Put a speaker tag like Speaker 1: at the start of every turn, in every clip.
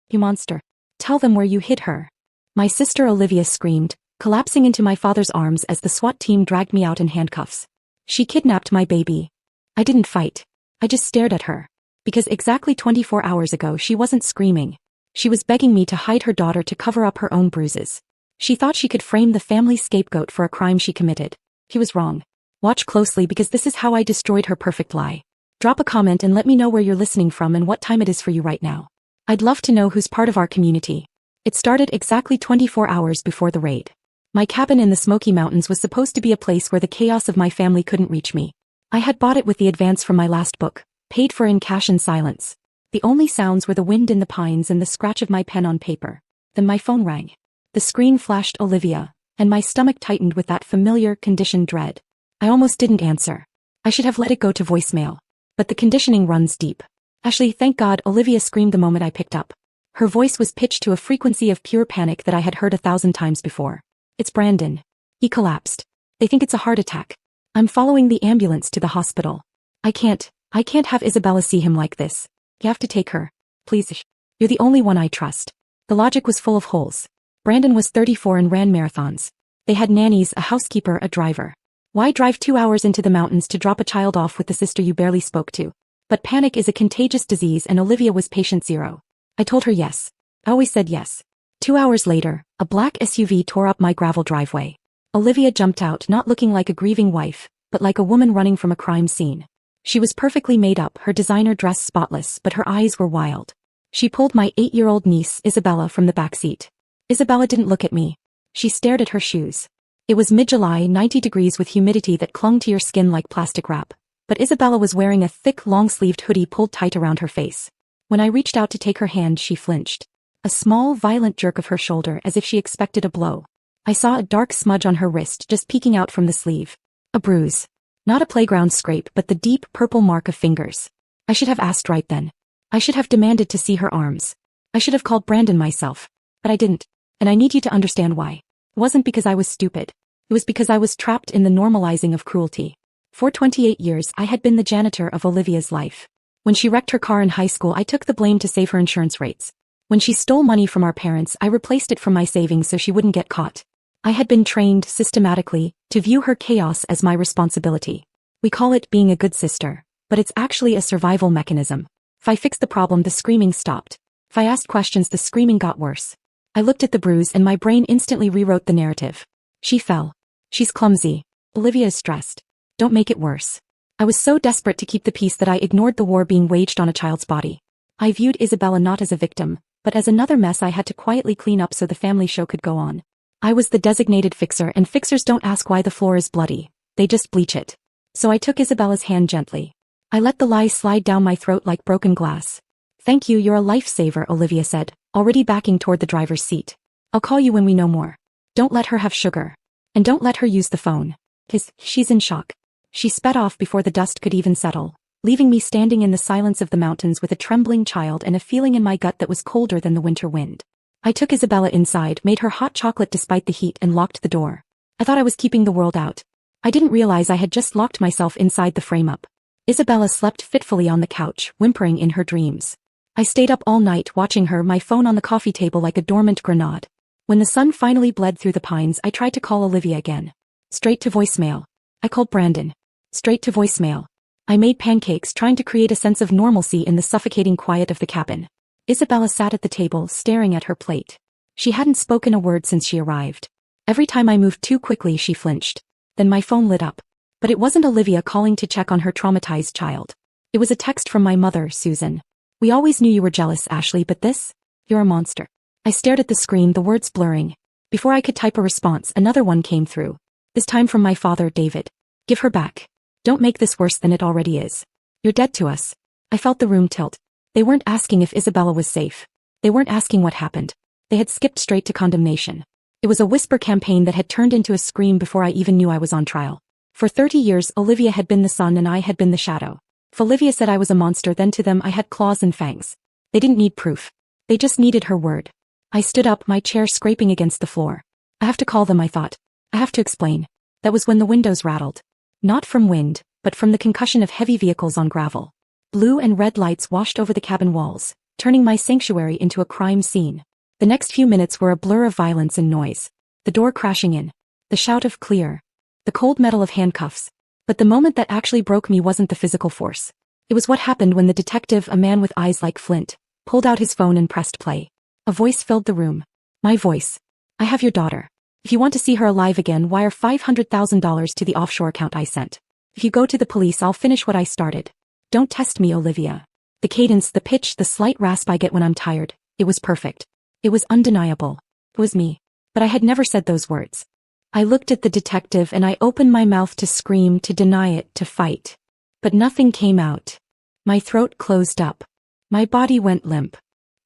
Speaker 1: You monster. Tell them where you hid her. My sister Olivia screamed, collapsing into my father's arms as the SWAT team dragged me out in handcuffs. She kidnapped my baby. I didn't fight. I just stared at her. Because exactly 24 hours ago she wasn't screaming. She was begging me to hide her daughter to cover up her own bruises. She thought she could frame the family scapegoat for a crime she committed. He was wrong. Watch closely because this is how I destroyed her perfect lie. Drop a comment and let me know where you're listening from and what time it is for you right now. I'd love to know who's part of our community. It started exactly 24 hours before the raid. My cabin in the Smoky Mountains was supposed to be a place where the chaos of my family couldn't reach me. I had bought it with the advance from my last book, paid for in cash and silence. The only sounds were the wind in the pines and the scratch of my pen on paper. Then my phone rang. The screen flashed Olivia, and my stomach tightened with that familiar, conditioned dread. I almost didn't answer. I should have let it go to voicemail. But the conditioning runs deep. Ashley, thank God, Olivia screamed the moment I picked up. Her voice was pitched to a frequency of pure panic that I had heard 1,000 times before. It's Brandon. He collapsed. They think it's a heart attack. I'm following the ambulance to the hospital. I can't have Isabella see him like this. You have to take her. Please. You're the only one I trust. The logic was full of holes. Brandon was 34 and ran marathons. They had nannies, a housekeeper, a driver. Why drive 2 hours into the mountains to drop a child off with the sister you barely spoke to? But panic is a contagious disease and Olivia was patient zero. I told her yes. I always said yes. 2 hours later, a black SUV tore up my gravel driveway. Olivia jumped out not looking like a grieving wife, but like a woman running from a crime scene. She was perfectly made up, her designer dress spotless, but her eyes were wild. She pulled my 8-year-old niece, Isabella, from the backseat. Isabella didn't look at me. She stared at her shoes. It was mid-July, 90 degrees with humidity that clung to your skin like plastic wrap. But Isabella was wearing a thick, long-sleeved hoodie pulled tight around her face. When I reached out to take her hand, she flinched. A small, violent jerk of her shoulder as if she expected a blow. I saw a dark smudge on her wrist just peeking out from the sleeve. A bruise. Not a playground scrape, but the deep, purple mark of fingers. I should have asked right then. I should have demanded to see her arms. I should have called Brandon myself. But I didn't. And I need you to understand why. It wasn't because I was stupid. It was because I was trapped in the normalizing of cruelty. For 28 years, I had been the janitor of Olivia's life. When she wrecked her car in high school, I took the blame to save her insurance rates. When she stole money from our parents, I replaced it from my savings so she wouldn't get caught. I had been trained, systematically, to view her chaos as my responsibility. We call it being a good sister, but it's actually a survival mechanism. If I fixed the problem, the screaming stopped. If I asked questions, the screaming got worse. I looked at the bruise and my brain instantly rewrote the narrative. She fell. She's clumsy. Olivia is stressed. Don't make it worse. I was so desperate to keep the peace that I ignored the war being waged on a child's body. I viewed Isabella not as a victim, but as another mess I had to quietly clean up so the family show could go on. I was the designated fixer, and fixers don't ask why the floor is bloody. They just bleach it. So I took Isabella's hand gently. I let the lie slide down my throat like broken glass. Thank you, you're a lifesaver, Olivia said, already backing toward the driver's seat. I'll call you when we know more. Don't let her have sugar. And don't let her use the phone. 'Cause she's in shock. She sped off before the dust could even settle, leaving me standing in the silence of the mountains with a trembling child and a feeling in my gut that was colder than the winter wind. I took Isabella inside, made her hot chocolate despite the heat, and locked the door. I thought I was keeping the world out. I didn't realize I had just locked myself inside the frame-up. Isabella slept fitfully on the couch, whimpering in her dreams. I stayed up all night watching her, my phone on the coffee table like a dormant grenade. When the sun finally bled through the pines, I tried to call Olivia again. Straight to voicemail. I called Brandon. Straight to voicemail. I made pancakes, trying to create a sense of normalcy in the suffocating quiet of the cabin. Isabella sat at the table, staring at her plate. She hadn't spoken a word since she arrived. Every time I moved too quickly, she flinched. Then my phone lit up. But it wasn't Olivia calling to check on her traumatized child. It was a text from my mother, Susan. We always knew you were jealous, Ashley, but this? You're a monster. I stared at the screen, the words blurring. Before I could type a response, another one came through. This time from my father, David. Give her back. Don't make this worse than it already is. You're dead to us. I felt the room tilt. They weren't asking if Isabella was safe. They weren't asking what happened. They had skipped straight to condemnation. It was a whisper campaign that had turned into a scream before I even knew I was on trial. For 30 years, Olivia had been the sun and I had been the shadow. If Olivia said I was a monster, then to them I had claws and fangs. They didn't need proof. They just needed her word. I stood up, my chair scraping against the floor. I have to call them, I thought. I have to explain. That was when the windows rattled. Not from wind, but from the concussion of heavy vehicles on gravel. Blue and red lights washed over the cabin walls, turning my sanctuary into a crime scene. The next few minutes were a blur of violence and noise. The door crashing in. The shout of clear. The cold metal of handcuffs. But the moment that actually broke me wasn't the physical force. It was what happened when the detective, a man with eyes like flint, pulled out his phone and pressed play. A voice filled the room. My voice. I have your daughter. If you want to see her alive again, wire $500,000 to the offshore account I sent. If you go to the police, I'll finish what I started. Don't test me, Olivia. The cadence, the pitch, the slight rasp I get when I'm tired. It was perfect. It was undeniable. It was me. But I had never said those words. I looked at the detective and I opened my mouth to scream, to deny it, to fight. But nothing came out. My throat closed up. My body went limp.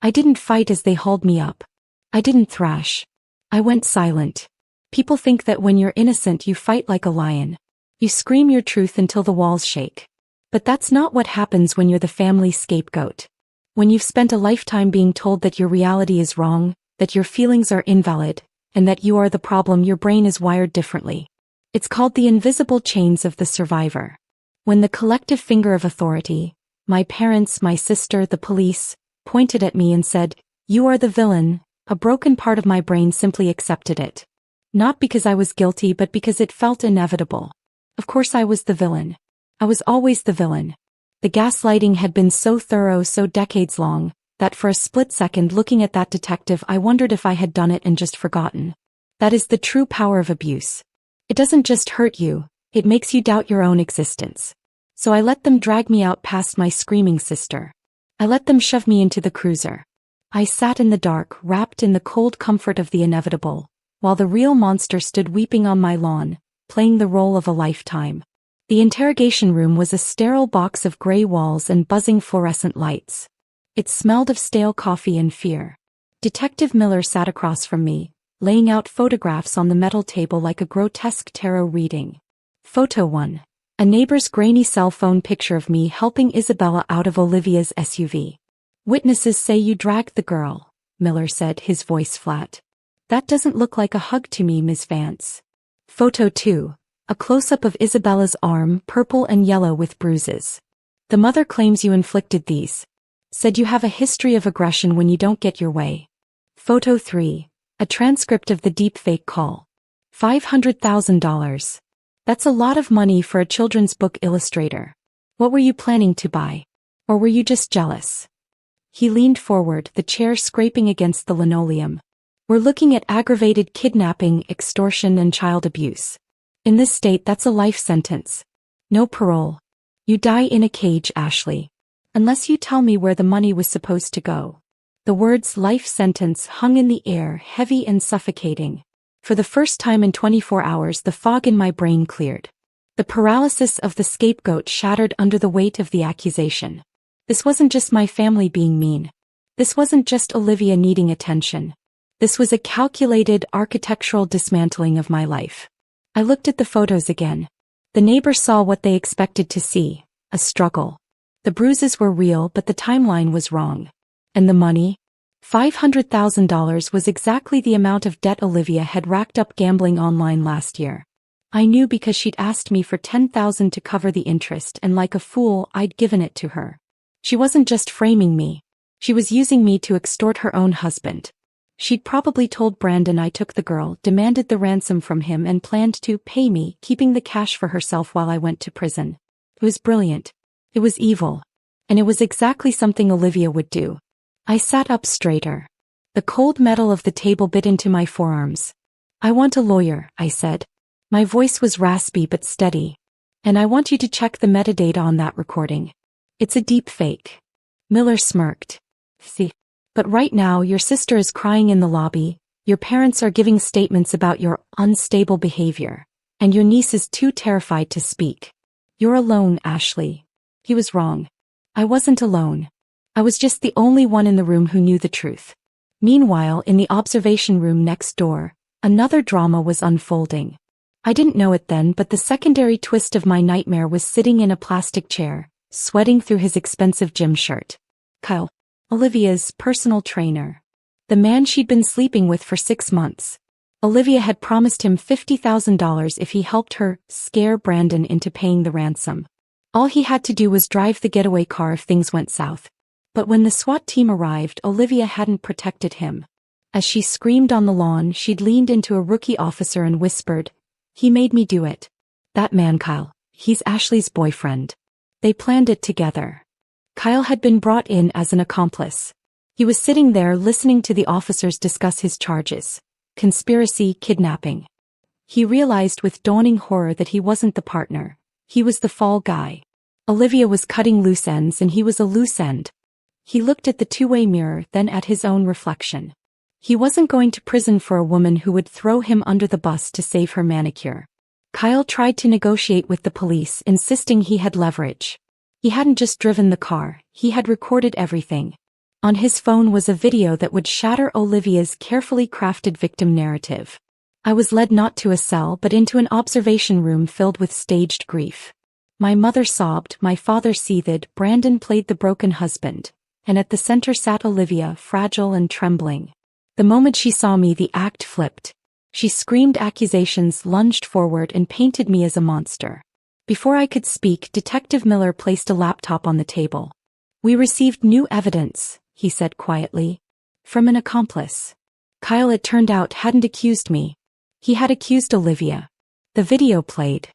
Speaker 1: I didn't fight as they hauled me up. I didn't thrash. I went silent. People think that when you're innocent you fight like a lion. You scream your truth until the walls shake. But that's not what happens when you're the family scapegoat. When you've spent a lifetime being told that your reality is wrong, that your feelings are invalid, and that you are the problem, your brain is wired differently. It's called the invisible chains of the survivor. When the collective finger of authority, my parents, my sister, the police, pointed at me and said, "You are the villain," a broken part of my brain simply accepted it. Not because I was guilty, but because it felt inevitable. Of course I was the villain. I was always the villain. The gaslighting had been so thorough, so decades long, that for a split second looking at that detective I wondered if I had done it and just forgotten. That is the true power of abuse. It doesn't just hurt you, it makes you doubt your own existence. So I let them drag me out past my screaming sister. I let them shove me into the cruiser. I sat in the dark, wrapped in the cold comfort of the inevitable, while the real monster stood weeping on my lawn, playing the role of a lifetime. The interrogation room was a sterile box of gray walls and buzzing fluorescent lights. It smelled of stale coffee and fear. Detective Miller sat across from me, laying out photographs on the metal table like a grotesque tarot reading. Photo 1. A neighbor's grainy cell phone picture of me helping Isabella out of Olivia's SUV. "Witnesses say you dragged the girl," Miller said, his voice flat. "That doesn't look like a hug to me, Ms. Vance." Photo 2. A close-up of Isabella's arm, purple and yellow with bruises. "The mother claims you inflicted these. Said you have a history of aggression when you don't get your way." Photo 3. A transcript of the deepfake call. $500,000. That's a lot of money for a children's book illustrator. What were you planning to buy? Or were you just jealous? He leaned forward, the chair scraping against the linoleum. "We're looking at aggravated kidnapping, extortion, and child abuse. In this state, that's a life sentence. No parole. You die in a cage, Ashley. Unless you tell me where the money was supposed to go." The words life sentence hung in the air, heavy and suffocating. For the first time in 24 hours, the fog in my brain cleared. The paralysis of the scapegoat shattered under the weight of the accusation. This wasn't just my family being mean. This wasn't just Olivia needing attention. This was a calculated architectural dismantling of my life. I looked at the photos again. The neighbor saw what they expected to see, a struggle. The bruises were real, but the timeline was wrong. And the money? $500,000 was exactly the amount of debt Olivia had racked up gambling online last year. I knew because she'd asked me for $10,000 to cover the interest, and like a fool, I'd given it to her. She wasn't just framing me. She was using me to extort her own husband. She'd probably told Brandon I took the girl, demanded the ransom from him, and planned to pay me, keeping the cash for herself while I went to prison. It was brilliant. It was evil. And it was exactly something Olivia would do. I sat up straighter. The cold metal of the table bit into my forearms. "I want a lawyer," I said. My voice was raspy but steady. "And I want you to check the metadata on that recording. It's a deep fake." Miller smirked. "See? But right now your sister is crying in the lobby, your parents are giving statements about your unstable behavior, and your niece is too terrified to speak. You're alone, Ashley." He was wrong. I wasn't alone. I was just the only one in the room who knew the truth. Meanwhile, in the observation room next door, another drama was unfolding. I didn't know it then, but the secondary twist of my nightmare was sitting in a plastic chair, sweating through his expensive gym shirt. Kyle, Olivia's personal trainer. The man she'd been sleeping with for 6 months. Olivia had promised him $50,000 if he helped her scare Brandon into paying the ransom. All he had to do was drive the getaway car if things went south. But when the SWAT team arrived, Olivia hadn't protected him. As she screamed on the lawn, she'd leaned into a rookie officer and whispered, "He made me do it. That man Kyle, he's Ashley's boyfriend. They planned it together." Kyle had been brought in as an accomplice. He was sitting there listening to the officers discuss his charges: conspiracy, kidnapping. He realized with dawning horror that he wasn't the partner. He was the fall guy. Olivia was cutting loose ends and he was a loose end. He looked at the two-way mirror, then at his own reflection. He wasn't going to prison for a woman who would throw him under the bus to save her manicure. Kyle tried to negotiate with the police, insisting he had leverage. He hadn't just driven the car, he had recorded everything. On his phone was a video that would shatter Olivia's carefully crafted victim narrative. I was led not to a cell but into an observation room filled with staged grief. My mother sobbed, my father seethed, Brandon played the broken husband, and at the center sat Olivia, fragile and trembling. The moment she saw me, the act flipped. She screamed accusations, lunged forward, and painted me as a monster. Before I could speak, Detective Miller placed a laptop on the table. "We received new evidence," he said quietly. "From an accomplice. Kyle, it turned out, hadn't accused me. He had accused Olivia." The video played.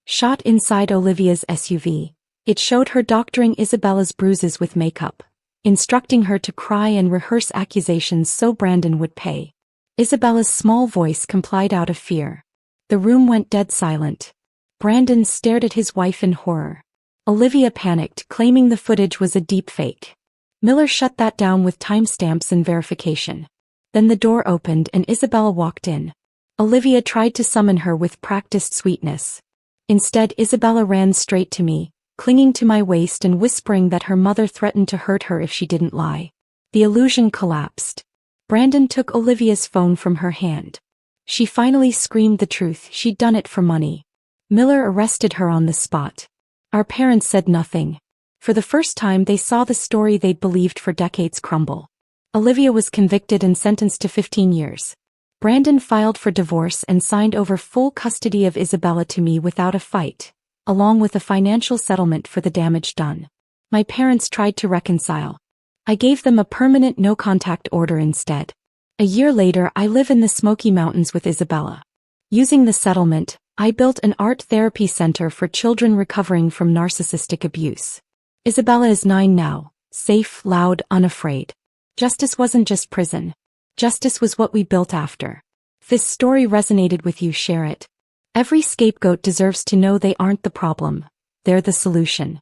Speaker 1: Shot inside Olivia's SUV. It showed her doctoring Isabella's bruises with makeup, instructing her to cry and rehearse accusations so Brandon would pay. Isabella's small voice complied out of fear. The room went dead silent. Brandon stared at his wife in horror. Olivia panicked, claiming the footage was a deepfake. Miller shut that down with timestamps and verification. Then the door opened and Isabella walked in. Olivia tried to summon her with practiced sweetness. Instead, Isabella ran straight to me, clinging to my waist and whispering that her mother threatened to hurt her if she didn't lie. The illusion collapsed. Brandon took Olivia's phone from her hand. She finally screamed the truth: she'd done it for money. Miller arrested her on the spot. Our parents said nothing. For the first time, they saw the story they'd believed for decades crumble. Olivia was convicted and sentenced to 15 years. Brandon filed for divorce and signed over full custody of Isabella to me without a fight, along with a financial settlement for the damage done. My parents tried to reconcile. I gave them a permanent no-contact order instead. A year later, I live in the Smoky Mountains with Isabella. Using the settlement, I built an art therapy center for children recovering from narcissistic abuse. Isabella is 9 now, safe, loud, unafraid. Justice wasn't just prison. Justice was what we built after. If this story resonated with you, share it. Every scapegoat deserves to know they aren't the problem. They're the solution.